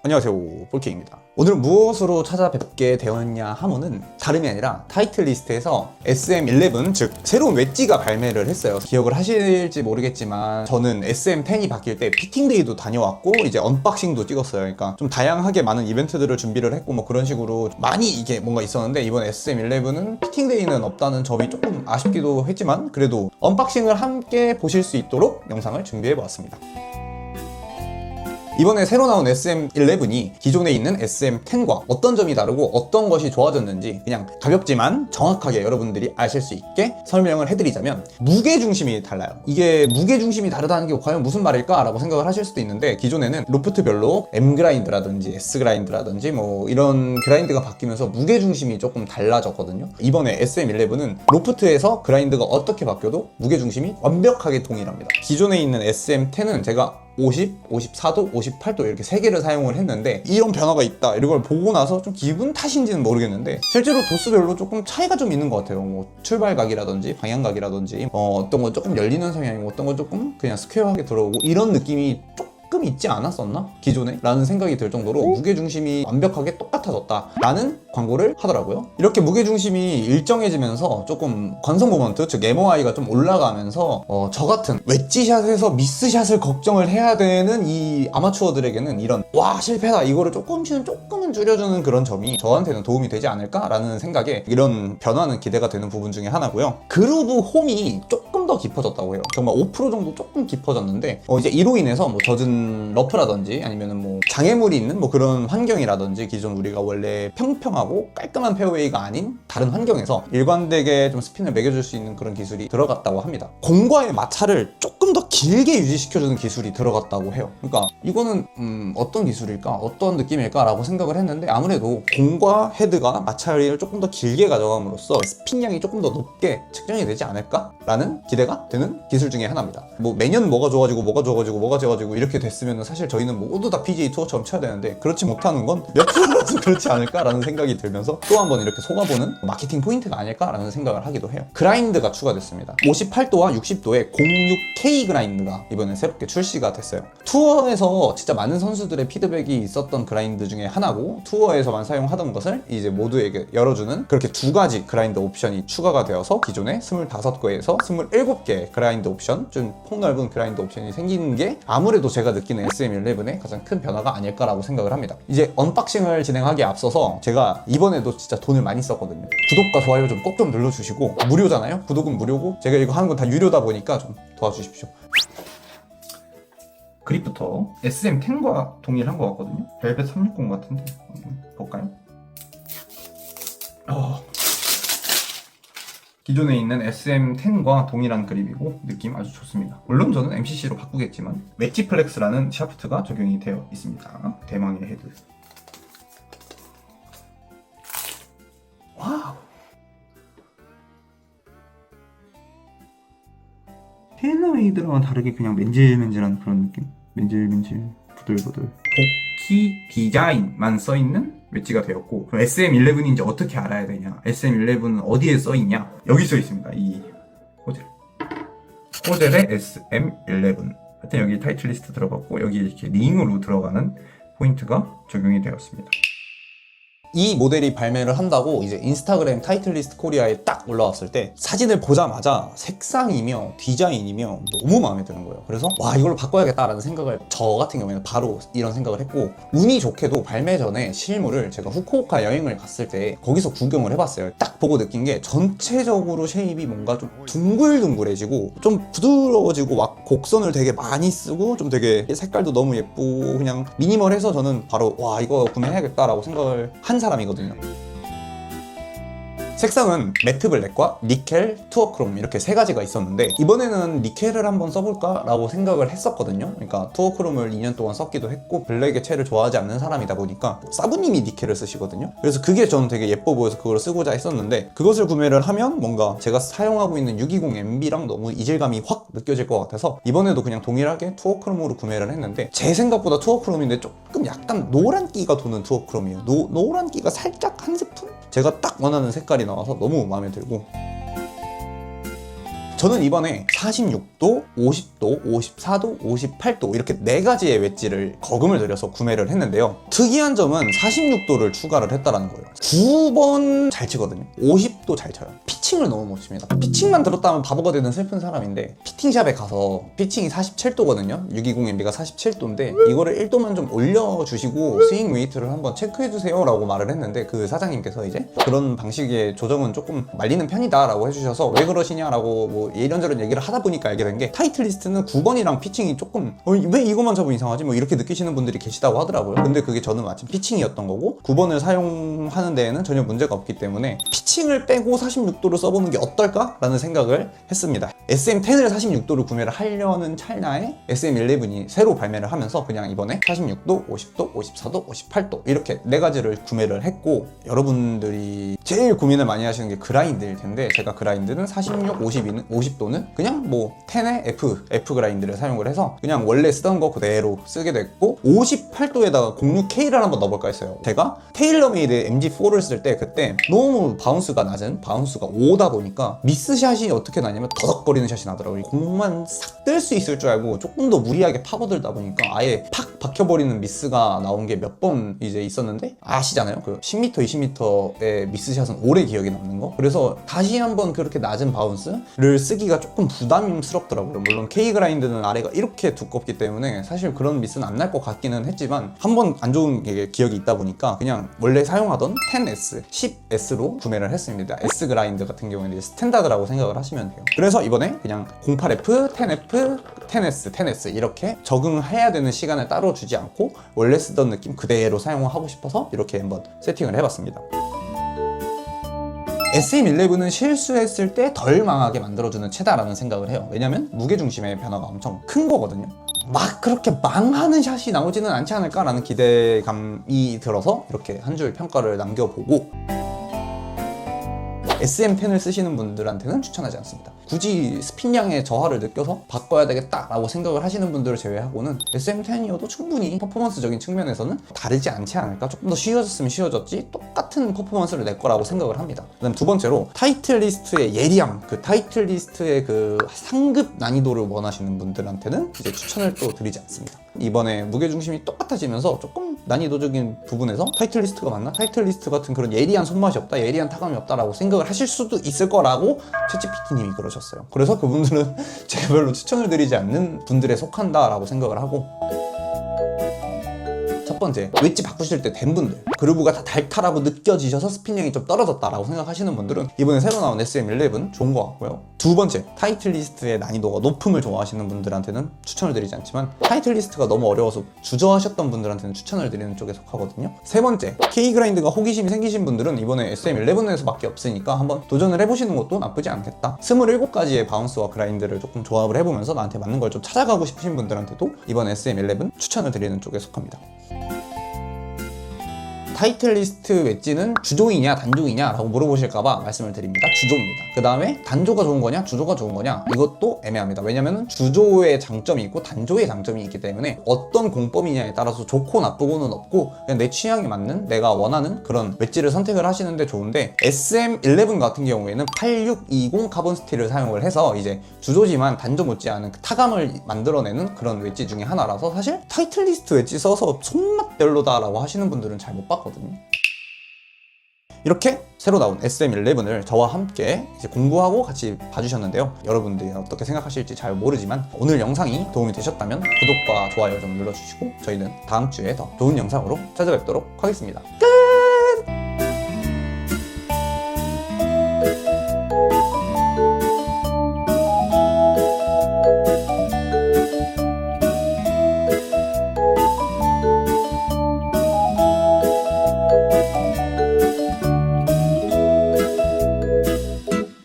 안녕하세요, 볼케입니다. 오늘은 무엇으로 찾아뵙게 되었냐 하면은 다름이 아니라 타이틀 리스트에서 SM11, 즉 새로운 웨지가 발매를 했어요. 기억을 하실지 모르겠지만 저는 SM10이 바뀔 때 피팅데이도 다녀왔고 이제 언박싱도 찍었어요. 그러니까 좀 다양하게 많은 이벤트들을 준비를 했고 뭐 그런 식으로 많이 이게 뭔가 있었는데, 이번 SM11은 피팅데이는 없다는 점이 조금 아쉽기도 했지만 그래도 언박싱을 함께 보실 수 있도록 영상을 준비해 보았습니다. 이번에 새로 나온 SM11이 기존에 있는 SM10과 어떤 점이 다르고 어떤 것이 좋아졌는지 그냥 가볍지만 정확하게 여러분들이 아실 수 있게 설명을 해드리자면, 무게중심이 달라요. 이게 무게중심이 다르다는 게 과연 무슨 말일까? 라고 생각을 하실 수도 있는데, 기존에는 로프트별로 M 그라인드라든지 S 그라인드라든지 뭐 이런 그라인드가 바뀌면서 무게중심이 조금 달라졌거든요. 이번에 SM11은 로프트에서 그라인드가 어떻게 바뀌어도 무게중심이 완벽하게 동일합니다. 기존에 있는 SM10은 제가 50, 54도, 58도 이렇게 3개를 사용을 했는데 이런 변화가 있다 이런 걸 보고 나서 좀 기분 탓인지는 모르겠는데 실제로 도수별로 조금 차이가 좀 있는 것 같아요. 뭐 출발각이라든지 방향각이라든지 어떤 건 조금 열리는 성향이고 어떤 건 조금 그냥 스퀘어하게 들어오고 이런 느낌이 조금 있지 않았었나? 기존에? 라는 생각이 들 정도로 무게중심이 완벽하게 똑같아졌다 라는 광고를 하더라고요. 이렇게 무게중심이 일정해지면서 조금 관성 모먼트, 즉 MOI가 좀 올라가면서 저 같은 웨지샷에서 미스샷을 걱정을 해야 되는 이 아마추어들에게는 이런 와 실패다 이거를 조금은 줄여주는 그런 점이 저한테는 도움이 되지 않을까 라는 생각에 이런 변화는 기대가 되는 부분 중에 하나고요. 그루브 홈이 조금 더 깊어졌다고 해요. 정말 5% 정도 조금 깊어졌는데 이제 이로 인해서 뭐 젖은 러프라든지 아니면은 뭐 장애물이 있는 뭐 그런 환경이라든지 기존 우리가 원래 평평하고 깔끔한 페어웨이가 아닌 다른 환경에서 일관되게 좀 스핀을 매겨줄 수 있는 그런 기술이 들어갔다고 합니다. 공과의 마찰을 조금 더 길게 유지시켜주는 기술이 들어갔다고 해요. 그러니까 이거는 어떤 기술일까? 어떤 느낌일까? 라고 생각을 했는데, 아무래도 공과 헤드가 마찰을 조금 더 길게 가져감으로써 스핀량이 조금 더 높게 측정이 되지 않을까? 라는 기대가 되는 기술 중에 하나입니다. 뭐 매년 뭐가 좋아지고 이렇게 됐으면 사실 저희는 모두 다 PGA 투어처럼 쳐야 되는데 그렇지 못하는 건 몇 프로라도 그렇지 않을까라는 생각이 들면서 또 한 번 이렇게 속아보는 마케팅 포인트가 아닐까라는 생각을 하기도 해요. 그라인드가 추가됐습니다. 58도와 60도의 06K 그라인드가 이번에 새롭게 출시가 됐어요. 투어에서 진짜 많은 선수들의 피드백이 있었던 그라인드 중에 하나고, 투어에서만 사용하던 것을 이제 모두에게 열어주는 그렇게 두 가지 그라인드 옵션이 추가가 되어서 기존에 25개에서 27개 그라인드 옵션, 좀 폭넓은 그라인드 옵션이 생기는 게 아무래도 제가 느끼는 SM11의 가장 큰 변화가 아닐까라고 생각을 합니다. 이제 언박싱을 진행하기에 앞서서 제가 이번에도 진짜 돈을 많이 썼거든요. 구독과 좋아요 좀 꼭 좀 눌러주시고, 무료잖아요? 구독은 무료고 제가 이거 하는 건 다 유료다 보니까 좀 도와주십시오. 그립부터 SM10과 동일한 것 같거든요. 벨벳 360 같은데 한번 볼까요? 기존에 있는 SM10과 동일한 그립이고 느낌 아주 좋습니다. 물론 저는 MCC로 바꾸겠지만 웨지 플렉스라는 샤프트가 적용이 되어 있습니다. 대망의 헤드. 와우. 테일러메이드랑은 다르게 그냥 맨질맨질한 그런 느낌. 맨질맨질, 부들부들. 복키 디자인만 써있는 웨지가 되었고, 그럼 SM11인지 어떻게 알아야 되냐? SM11은 어디에 써있냐? 여기 써있습니다. 이 호젤. 호젤의 SM11. 하여튼 여기 타이틀 리스트 들어갔고, 여기 이렇게 링으로 들어가는 포인트가 적용이 되었습니다. 이 모델이 발매를 한다고 이제 인스타그램 타이틀리스트 코리아에 딱 올라왔을 때 사진을 보자마자 색상이며 디자인이며 너무 마음에 드는 거예요. 그래서 와, 이걸로 바꿔야겠다라는 생각을, 저 같은 경우에는 바로 이런 생각을 했고, 운이 좋게도 발매 전에 실물을 제가 후쿠오카 여행을 갔을 때 거기서 구경을 해봤어요. 딱 보고 느낀 게 전체적으로 쉐입이 뭔가 좀 둥글둥글해지고 좀 부드러워지고 막 곡선을 되게 많이 쓰고 좀 되게 색깔도 너무 예쁘고 그냥 미니멀해서 저는 바로 와, 이거 구매해야겠다라고 생각을 한 사람이거든요. 색상은 매트 블랙과 니켈, 투어 크롬 이렇게 세 가지가 있었는데, 이번에는 니켈을 한번 써볼까? 라고 생각을 했었거든요. 그러니까 투어 크롬을 2년 동안 썼기도 했고 블랙의 채를 좋아하지 않는 사람이다 보니까 사부님이 니켈을 쓰시거든요. 그래서 그게 저는 되게 예뻐 보여서 그걸 쓰고자 했었는데, 그것을 구매를 하면 뭔가 제가 사용하고 있는 620MB랑 너무 이질감이 확 느껴질 것 같아서 이번에도 그냥 동일하게 투어 크롬으로 구매를 했는데, 제 생각보다 투어 크롬인데 조금 약간 노란기가 도는 투어 크롬이에요. 노란기가 살짝 한 스푼? 제가 딱 원하는 색깔이 나와서 너무 마음에 들고, 저는 이번에 46도, 50도, 54도, 58도 이렇게 4가지의 웨지를 거금을 들여서 구매를 했는데요. 특이한 점은 46도를 추가를 했다는 거예요. 9번 잘 치거든요. 50도 잘 쳐요. 피칭을 너무 못 칩니다. 피칭만 들었다면 바보가 되는 슬픈 사람인데 피팅샵에 가서 피칭이 47도거든요. 620MB가 47도인데 이거를 1도만 좀 올려주시고 스윙 웨이트를 한번 체크해주세요 라고 말을 했는데 그 사장님께서 이제 그런 방식의 조정은 조금 말리는 편이다 라고 해주셔서 왜 그러시냐라고 뭐 이런저런 얘기를 하다 보니까 알게 된 게 타이틀 리스트는 9번이랑 피칭이 조금 왜 이것만 잡으면 이상하지? 뭐 이렇게 느끼시는 분들이 계시다고 하더라고요. 근데 그게 저는 마침 피칭이었던 거고 9번을 사용하는 데에는 전혀 문제가 없기 때문에 피칭을 빼고 46도를 써보는 게 어떨까? 라는 생각을 했습니다. SM10을 46도를 구매를 하려는 찰나에 SM11이 새로 발매를 하면서 그냥 이번에 46도, 50도, 54도, 58도 이렇게 4가지를 구매를 했고 여러분들이 제일 고민을 많이 하시는 게 그라인드일 텐데 제가 그라인드는 46, 50도는 그냥 뭐 10의 F 그라인드를 사용을 해서 그냥 원래 쓰던 거 그대로 쓰게 됐고 58도에다가 06K를 한번 넣어볼까 했어요. 제가 테일러메이드 MG4를 쓸 때 그때 너무 바운스가 낮은 바운스가 5다 보니까 미스샷이 어떻게 나냐면 더덕거리는 샷이 나더라고요. 공만 싹 뜰 수 있을 줄 알고 조금 더 무리하게 파고들다 보니까 아예 팍 박혀버리는 미스가 나온 게 몇 번 이제 있었는데 아시잖아요. 그 10m, 20m의 미스샷은 오래 기억에 남는 거. 그래서 다시 한번 그렇게 낮은 바운스를 쓰기가 조금 부담스럽더라고요. 물론 K 그라인드는 아래가 이렇게 두껍기 때문에 사실 그런 미스는 안 날 것 같기는 했지만 한번 안 좋은 게 기억이 있다 보니까 그냥 원래 사용하던 10S, 10S로 구매를 했습니다. S 그라인드 같은 경우에는 스탠다드라고 생각을 하시면 돼요. 그래서 이번에 그냥 08F, 10F, 10S, 10S 이렇게 적응해야 되는 시간을 따로 주지 않고 원래 쓰던 느낌 그대로 사용하고 싶어서 이렇게 한번 세팅을 해봤습니다. SM11은 실수했을 때 덜 망하게 만들어주는 채다라는 생각을 해요. 왜냐면 무게중심의 변화가 엄청 큰 거거든요. 막 그렇게 망하는 샷이 나오지는 않지 않을까라는 기대감이 들어서 이렇게 한 줄 평가를 남겨보고 SM10을 쓰시는 분들한테는 추천하지 않습니다. 굳이 스핀량의 저하를 느껴서 바꿔야 되겠다라고 생각을 하시는 분들을 제외하고는 SM10이어도 충분히 퍼포먼스적인 측면에서는 다르지 않지 않을까? 조금 더 쉬워졌으면 쉬워졌지 똑같은 퍼포먼스를 낼 거라고 생각을 합니다. 그다음 두 번째로 타이틀 리스트의 예리함, 그 타이틀 리스트의 그 상급 난이도를 원하시는 분들한테는 이제 추천을 또 드리지 않습니다. 이번에 무게중심이 똑같아지면서 조금 난이도적인 부분에서 타이틀 리스트가 맞나? 타이틀 리스트 같은 그런 예리한 손맛이 없다, 예리한 타감이 없다라고 생각을 하실 수도 있을 거라고 챗GPT님이 그러셨어요. 그래서 그분들은 제가 별로 추천을 드리지 않는 분들에 속한다라고 생각을 하고 첫 번째, 웨지 바꾸실 때 된 분들 그루브가 다 닳다라고 느껴지셔서 스핀량이 좀 떨어졌다라고 생각하시는 분들은 이번에 새로 나온 SM11 좋은 것 같고요. 두 번째, 타이틀 리스트의 난이도가 높음을 좋아하시는 분들한테는 추천을 드리지 않지만 타이틀 리스트가 너무 어려워서 주저하셨던 분들한테는 추천을 드리는 쪽에 속하거든요. 세 번째, K 그라인드가 호기심이 생기신 분들은 이번에 SM11에서 밖에 없으니까 한번 도전을 해보시는 것도 나쁘지 않겠다. 27가지의 바운스와 그라인드를 조금 조합을 해보면서 나한테 맞는 걸 좀 찾아가고 싶으신 분들한테도 이번 SM11 추천을 드리는 쪽에 속합니다. 타이틀 리스트 웨지는 주조이냐 단조이냐 라고 물어보실까봐 말씀을 드립니다. 주조입니다. 그 다음에 단조가 좋은 거냐 주조가 좋은 거냐 이것도 애매합니다. 왜냐면 주조의 장점이 있고 단조의 장점이 있기 때문에 어떤 공법이냐에 따라서 좋고 나쁘고는 없고 그냥 내 취향에 맞는 내가 원하는 그런 웨지를 선택을 하시는데 좋은데 SM11 같은 경우에는 8620 카본 스틸을 사용을 해서 이제 주조지만 단조 못지않은 타감을 만들어내는 그런 웨지 중에 하나라서 사실 타이틀 리스트 웨지 써서 손맛 별로다라고 하시는 분들은 잘 못 봤거든요. 이렇게 새로 나온 SM11을 저와 함께 이제 공부하고 같이 봐주셨는데요. 여러분들이 어떻게 생각하실지 잘 모르지만 오늘 영상이 도움이 되셨다면 구독과 좋아요 좀 눌러주시고 저희는 다음 주에 더 좋은 영상으로 찾아뵙도록 하겠습니다. 끝!